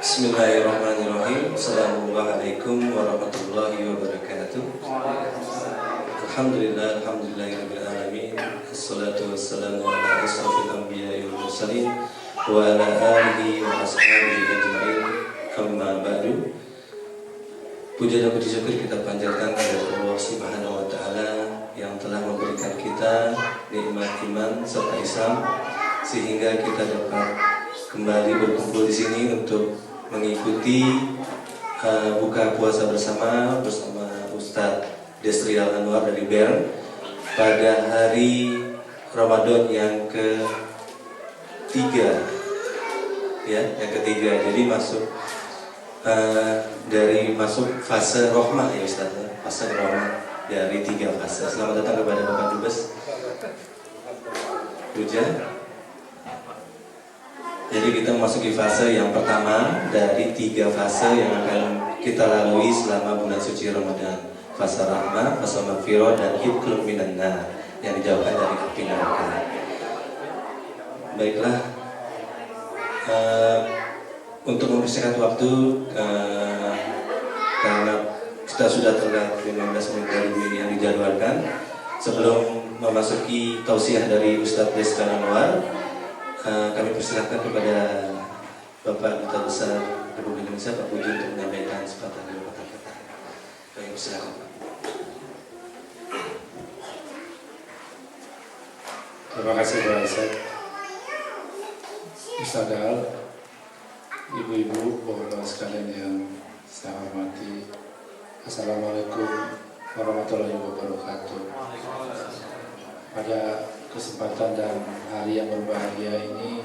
Bismillahirrahmanirrahim. Assalamualaikum warahmatullahi wabarakatuh. Alhamdulillahirabbil alamin. Assalatu wassalamu ala asrofil anbiya'i wal mursalin wa ala alihi wa ashabihi ajma'in. Amma ba'du. Puja dan puji syukur kita panjatkan kepada Allah Subhanahu wa taala yang telah memberikan kita nikmat iman serta Islam sehingga kita dapat kembali berkumpul di sini untuk mengikuti buka puasa bersama Ustadz Desrial Anwar dari Bern pada hari Ramadan yang ketiga, ya, yang ketiga. Jadi masuk fase rohmah ya Ustadz, fase rohmah dari 3 fase. Selamat datang kepada Bapak Dubes Puja. Jadi kita memasuki fase yang pertama dari 3 fase yang akan kita lalui selama bulan suci Ramadan. Fase rahmah, fase maghfirah, dan hibkul minan nar, yang dijauhkan dari api neraka. Baiklah, untuk mempersingkat waktu, karena kita sudah terlihat 15 menit dari yang dijadwalkan, sebelum memasuki tausiah dari Ustadz Desrial Anwar, kami persilakan kepada Bapak Duta Besar Republik Indonesia Pak Puji untuk menyampaikan sepatah dua kata-kata. Kami persilakan Pak. Terima kasih Pak Ustadz. Ustadz Al, ibu-ibu, bapak-bapak sekalian yang saya hormati, Assalamualaikum warahmatullahi wabarakatuh. Pada kesempatan dan hari yang berbahagia ini,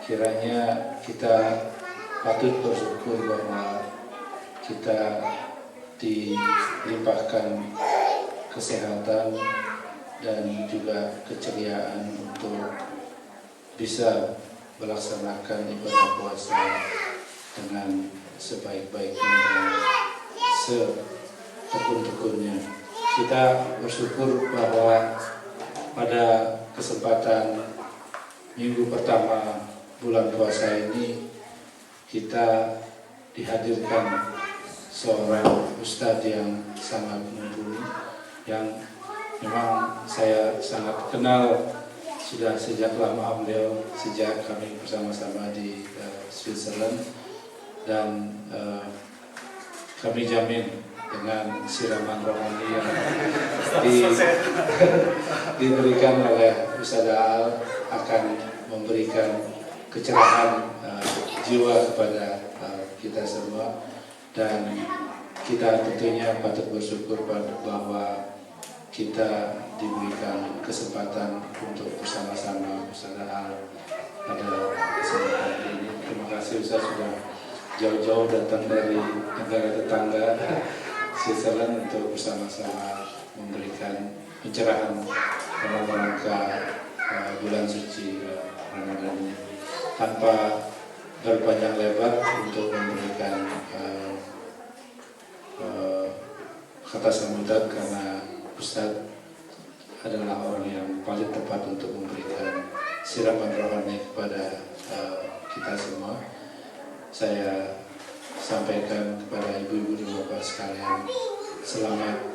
kiranya kita patut bersyukur bahwa kita dilimpahkan kesehatan dan juga keceriaan untuk bisa melaksanakan ibadah puasa dengan sebaik-baiknya dan setekun-tekunnya. Kita bersyukur bahwa pada kesempatan minggu pertama bulan puasa ini kita dihadirkan seorang ustadz yang sangat mumpuni, yang memang saya sangat kenal sudah sejak lama beliau, sejak kami bersama-sama di Switzerland, dan kami jamin dengan siraman rohani yang diberikan oleh Ustadz Al akan memberikan kecerahan jiwa kepada kita semua, dan kita tentunya patut bersyukur bahwa kita diberikan kesempatan untuk bersama-sama Ustadz Al pada kesempatan ini. Terima kasih Ustadz sudah jauh-jauh datang dari negara tetangga Switzerland untuk bersama-sama memberikan pencerahan dalam rangka bulan suci Ramadan ini. Tanpa berpanjang lebar untuk memberikan kata sambutan, karena Ustadz adalah orang yang paling tepat untuk memberikan siraman rohani kepada kita semua. Saya sampaikan kepada ibu-ibu dan bapak sekalian, selamat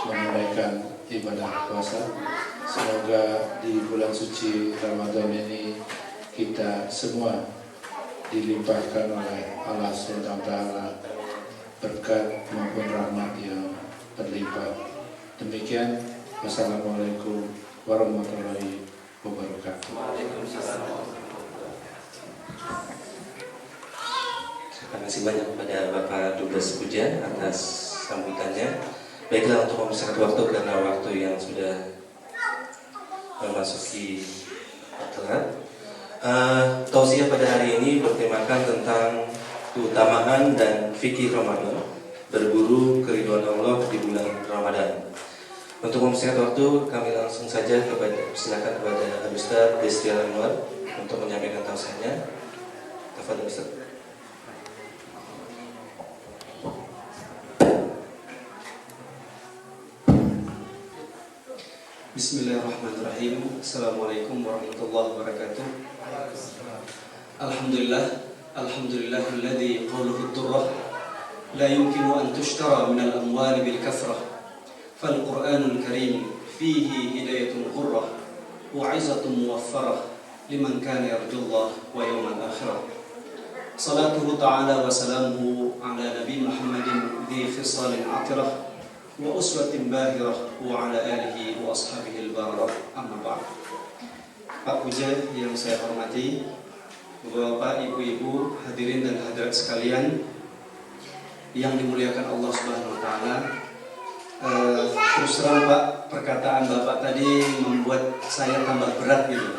menunaikan ibadah puasa. Semoga di bulan suci Ramadan ini kita semua dilimpahkan oleh Allah SWT berkat maupun rahmat yang berlimpah. Demikian, wassalamualaikum warahmatullahi wabarakatuh. Terima kasih banyak kepada Bapak Dubes Puja atas sambutannya. Baiklah, untuk mempersingkat waktu karena waktu yang sudah memasuki telat, tausiah pada hari ini bertemakan tentang keutamaan dan fikih Ramadan, berburu keridhaan Allah di bulan Ramadan. Untuk mempersingkat waktu, kami langsung saja silakan kepada Ustadz Desrial Anwar untuk menyampaikan tausiahnya. Tafadhol Ustadz. Bismillahirrahmanirrahim. Assalamualaikum warahmatullahi wabarakatuh. Alhamdulillah, Alhamdulillahilladzi qawluhu ad-durrah la yumkinu an tushtara min al-amwali bil kathrah fal Qur'anul Karim fihi hidayatun ghurrah wa 'izatun muwaffarah liman kana yarjullah wa yawmal akhirah. Salatuhu ta'ala wa salamuhu ala Nabi Muhammadin dhi khisalin 'atirah wa uswatin bahirah wa ala alihi wa ashabihi al-bararah. Amma ba'd. Pak Puja yang saya hormati, Bapak, Ibu-ibu, hadirin dan hadirat sekalian yang dimuliakan Allah Subhanahu wa taala. Terus terang Pak, perkataan Bapak tadi membuat saya tambah berat gitu.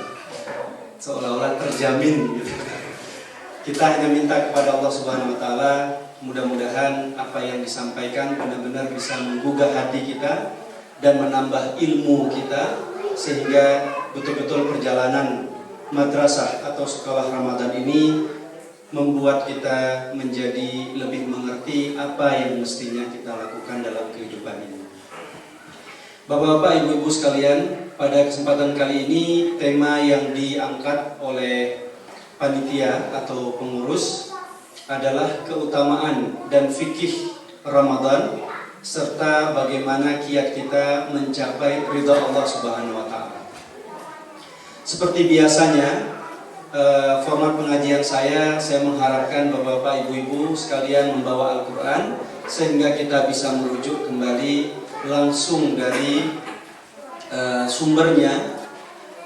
Seolah-olah terjamin gitu. Kita hanya minta kepada Allah Subhanahu wa taala, mudah-mudahan apa yang disampaikan benar-benar bisa menggugah hati kita dan menambah ilmu kita, sehingga betul-betul perjalanan madrasah atau sekolah Ramadan ini membuat kita menjadi lebih mengerti apa yang mestinya kita lakukan dalam kehidupan ini. Bapak-bapak, ibu-ibu sekalian, pada kesempatan kali ini tema yang diangkat oleh panitia atau pengurus adalah keutamaan dan fikih Ramadan serta bagaimana kiat kita mencapai ridha Allah Subhanahu wa taala. Seperti biasanya, format pengajian saya mengharapkan Bapak-bapak, Ibu-ibu sekalian membawa Al-Quran sehingga kita bisa merujuk kembali langsung dari sumbernya.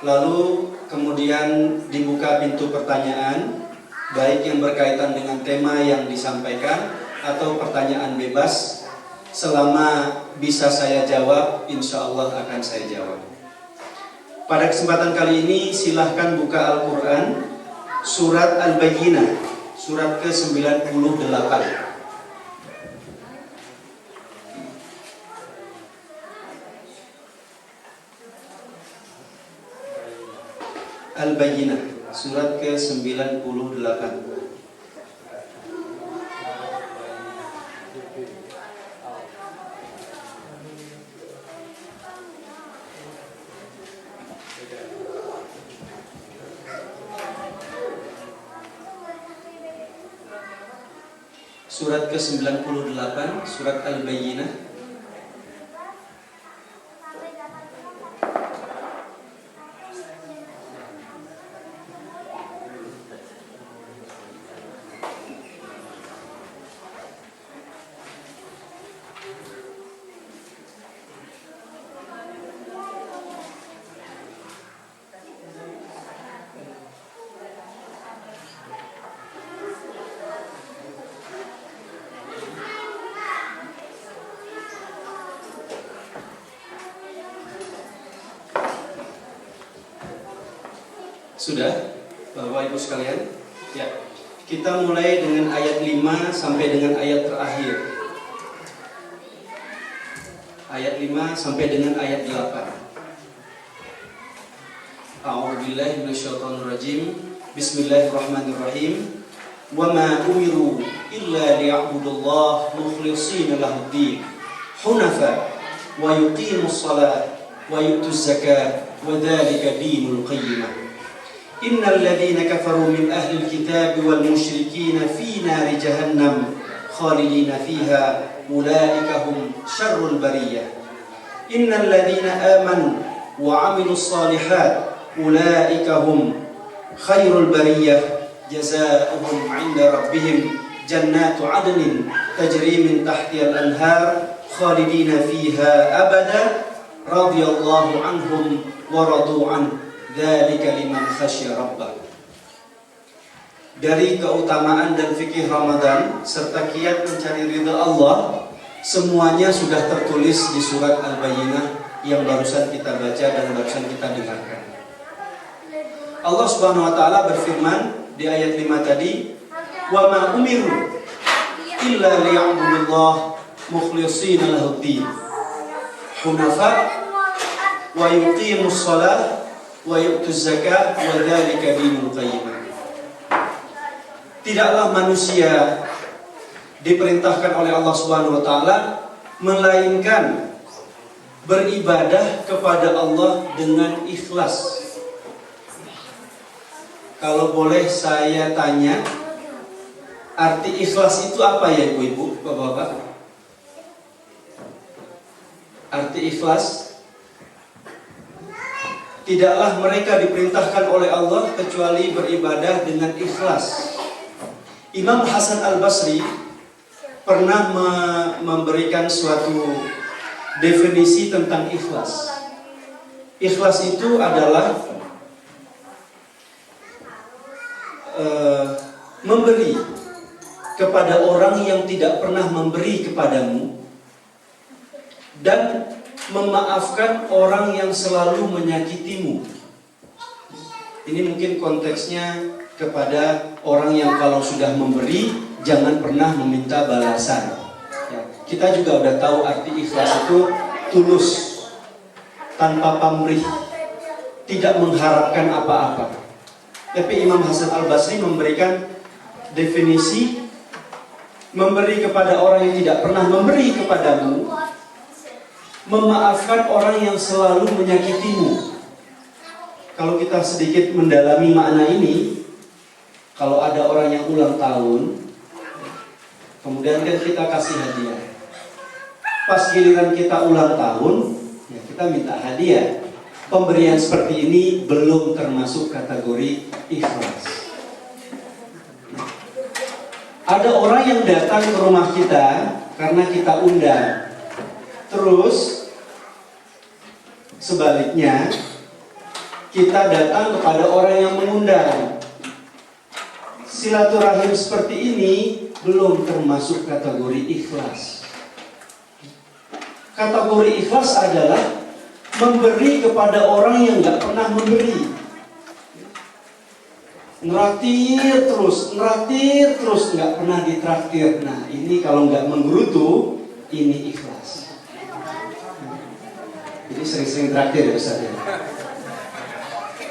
Lalu kemudian dibuka pintu pertanyaan, baik yang berkaitan dengan tema yang disampaikan atau pertanyaan bebas. Selama bisa saya jawab, insya Allah akan saya jawab. Pada kesempatan kali ini silahkan buka Al-Quran surat Al-Bayyinah, surat ke-98. Al-Bayyinah, surat ke-98. Surat ke-98, surat Al-Bayyinah. Sudah, Bapak Ibu sekalian? Ya. Kita mulai dengan ayat 5 sampai dengan ayat terakhir. Ayat 5 sampai dengan ayat 8. A'udzubillahi minasyaitonirrajim. Bismillahirrahmanirrahim. Wa ma umiru illa liya'budullaha mukhlishina lahud-din hunafa wa yuqimus shalah wa yutuz zakah wa dzalika dinul qayyimah. Innal ladzina kafaru min ahlil kitab wal musyrikin fi nari jahannam khalidina fiha ulaika hum syarrul bariyah. Innal ladzina amanu wa 'amilus shalihat ulaika hum khairul bariyah jazaohum 'inda rabbihim jannatu 'adnin tajri min tahtihal anhar khalidina fiha abada radhiyallahu anhum wa radu an. Dzalika liman khasyya rabbah. Dari keutamaan dan fikih Ramadan serta kiat mencari ridha Allah, semuanya sudah tertulis di surat Al-Bayyinah yang barusan kita baca dan barusan kita dengarkan. Allah Subhanahu wa taala berfirman di ayat 5 tadi, "Wa ma umiru illa liya'budullaha mukhlishina lahud-din hunafa wa yuqimus shalah wa yu'tuz zakah wa dzalika dinul qayyimah." Tidaklah manusia diperintahkan oleh Allah Subhanahu wa taala melainkan beribadah kepada Allah dengan ikhlas. Kalau boleh saya tanya, Arti ikhlas itu apa ya ibu-ibu, bapak-bapak? Arti ikhlas, tidaklah mereka diperintahkan oleh Allah kecuali beribadah dengan ikhlas. Imam Hasan Al-Basri pernah memberikan suatu definisi tentang ikhlas. Ikhlas itu adalah memberi kepada orang yang tidak pernah memberi kepadamu dan memaafkan orang yang selalu menyakitimu. Ini mungkin konteksnya kepada orang yang kalau sudah memberi jangan pernah meminta balasan. Ya, kita juga udah tahu arti ikhlas itu tulus, tanpa pamrih, tidak mengharapkan apa-apa. Tapi Imam Hasan Al-Basri memberikan definisi memberi kepada orang yang tidak pernah memberi kepadamu, memaafkan orang yang selalu menyakitimu. Kalau kita sedikit mendalami makna ini, kalau ada orang yang ulang tahun, kemudian kan kita kasih hadiah. Pas giliran kita ulang tahun, ya kita minta hadiah. Pemberian seperti ini belum termasuk kategori ikhlas. Ada orang yang datang ke rumah kita karena kita undang. Terus sebaliknya kita datang kepada orang yang mengundang. Silaturahim seperti ini belum termasuk kategori ikhlas. Kategori ikhlas adalah memberi kepada orang yang nggak pernah memberi. Neratir terus, nggak pernah ditraktir. Nah, ini kalau nggak menggerutu, ini ikhlas. Jadi sering-sering traktir ya Ustaz ya.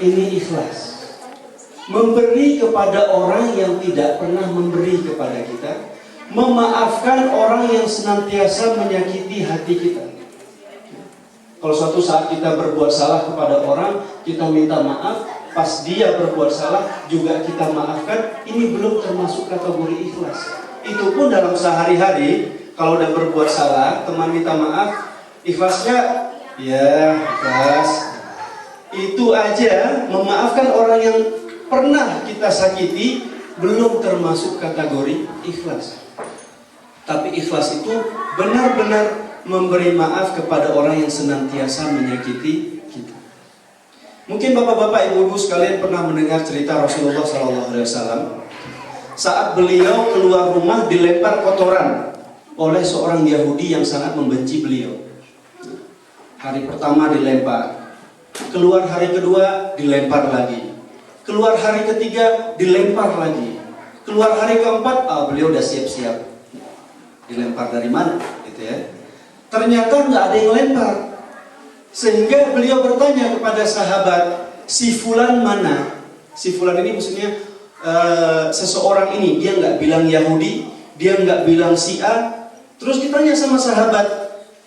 Ini ikhlas. Memberi kepada orang yang tidak pernah memberi kepada kita, memaafkan orang yang senantiasa menyakiti hati kita. Kalau suatu saat kita berbuat salah kepada orang, kita minta maaf, pas dia berbuat salah juga kita maafkan, ini belum termasuk kategori ikhlas. Itu pun dalam sehari-hari, kalau udah berbuat salah, teman minta maaf, ikhlas gak? Ya, ikhlas. Itu aja, memaafkan orang yang pernah kita sakiti, belum termasuk kategori ikhlas. Tapi ikhlas itu benar-benar memberi maaf kepada orang yang senantiasa menyakiti kita. Mungkin bapak-bapak, ibu-ibu sekalian pernah mendengar cerita Rasulullah SAW. Saat beliau keluar rumah dilempar kotoran oleh seorang Yahudi yang sangat membenci beliau. Hari pertama dilempar, keluar hari kedua dilempar lagi, keluar hari ketiga dilempar lagi, keluar hari keempat, beliau udah siap-siap. Dilempar dari mana? Gitu ya. Ternyata nggak ada yang lempar. Sehingga beliau bertanya kepada sahabat, si fulan mana? Si fulan ini maksudnya seseorang ini, dia nggak bilang Yahudi, dia nggak bilang si A. Terus ditanya sama sahabat,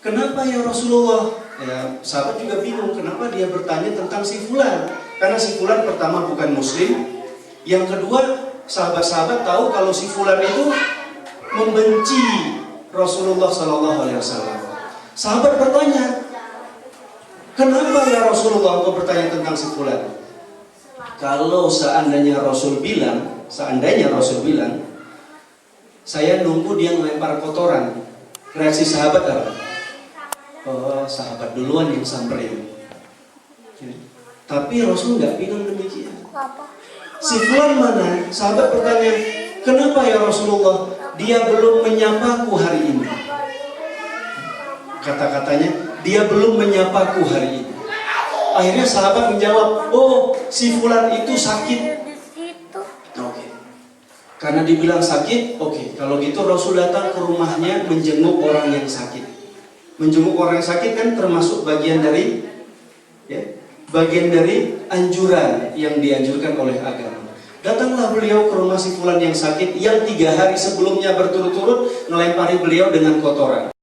kenapa ya Rasulullah? Ya, sahabat juga bingung kenapa dia bertanya tentang si fulan. Karena si fulan pertama bukan muslim, yang kedua sahabat-sahabat tahu kalau si fulan itu membenci Rasulullah SAW. Sahabat bertanya, kenapa ya Rasulullah kau bertanya tentang si fulan? Kalau seandainya Rasul bilang, saya nunggu dia ngelempar kotoran, reaksi sahabat apa? Oh, sahabat duluan yang samperin. Tapi Rasul nggak bilang demikian. Si fulan mana? Sahabat bertanya, kenapa ya Rasulullah? Dia belum menyapaku hari ini. Kata-katanya, dia belum menyapaku hari ini. Akhirnya sahabat menjawab, oh si fulan itu sakit. Oke. Karena dibilang sakit, oke. Kalau gitu Rasul datang ke rumahnya menjenguk orang yang sakit. Menjenguk orang yang sakit kan termasuk bagian dari anjuran yang dianjurkan oleh agama. Datanglah beliau ke rumah si fulan yang sakit, yang 3 hari sebelumnya berturut-turut ngelempari beliau dengan kotoran.